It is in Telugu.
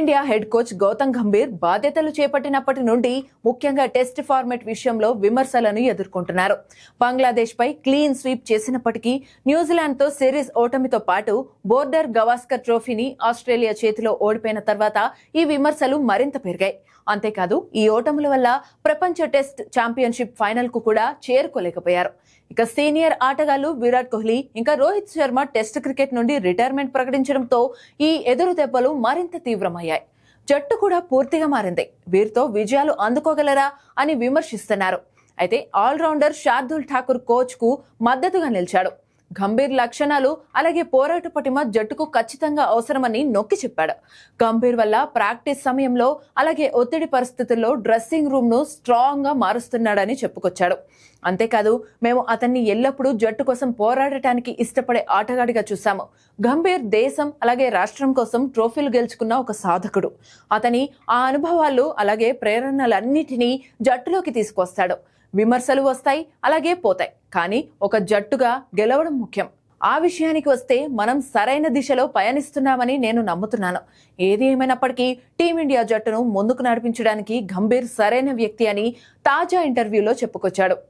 Team India head coach Gautam Gambhir బాధ్యతలు చేపట్టినప్పటి నుండి ముఖ్యంగా టెస్ట్ ఫార్మాట్ విషయంలో విమర్శలను ఎదుర్కొంటున్నారు. బంగ్లాదేశ్ పై క్లీన్ స్వీప్ చేసినప్పటికీ న్యూజిలాండ్ తో సిరీస్ ఓటమితో పాటు బోర్డర్ గవాస్కర్ ట్రోఫీని ఆస్ట్రేలియా చేతిలో ఓడిపోయిన తర్వాత ఈ విమర్శలు మరింత పెరిగాయి. అంతేకాదు ఈ ఓటముల వల్ల ప్రపంచ టెస్ట్ ఛాంపియన్షిప్ ఫైనల్ కు కూడా చేరుకోలేకపోయారు. ఇక సీనియర్ ఆటగాళ్లు విరాట్ కోహ్లీ ఇంకా రోహిత్ శర్మ టెస్ట్ క్రికెట్ నుండి రిటైర్మెంట్ ప్రకటించడంతో ఈ ఎదురు దెబ్బలు మరింత తీవ్రమయ్యాయి. జట్టు కూడా పూర్తిగా మారింది. వీరితో విజయాలు అందుకోగలరా అని విమర్శిస్తున్నారు. అయితే ఆల్రౌండర్ శార్దుల్ ఠాకూర్ కోచ్ కు మద్దతుగా నిలిచాడు. గంభీర్ లక్షణాలు అలాగే పోరాట పటిమ జట్టుకు ఖచ్చితంగా అవసరమని నొక్కి చెప్పాడు. గంభీర్ వల్ల ప్రాక్టీస్ సమయంలో అలాగే ఒత్తిడి పరిస్థితుల్లో డ్రెస్సింగ్ రూమ్ ను స్ట్రాంగ్ గా మారుస్తున్నాడని చెప్పుకొచ్చాడు. అంతేకాదు, మేము అతన్ని ఎల్లప్పుడూ జట్టు కోసం పోరాడటానికి ఇష్టపడే ఆటగాడిగా చూశాము. గంభీర్ దేశం అలాగే రాష్ట్రం కోసం ట్రోఫీలు గెలుచుకున్న ఒక సాధకుడు. అతని ఆ అనుభవాలు అలాగే ప్రేరణలన్నిటినీ జట్టులోకి తీసుకొస్తాడు. విమర్శలు వస్తాయి, అలాగే పోతాయి, కానీ ఒక జట్టుగా గెలవడం ముఖ్యం. ఆ విషయానికి వస్తే మనం సరైన దిశలో పయనిస్తున్నామని నేను నమ్ముతున్నాను. ఏది ఏమైనప్పటికీ టీమిండియా జట్టును ముందుకు నడిపించడానికి గంభీర్ సరైన వ్యక్తి అని తాజా ఇంటర్వ్యూలో చెప్పుకొచ్చాడు.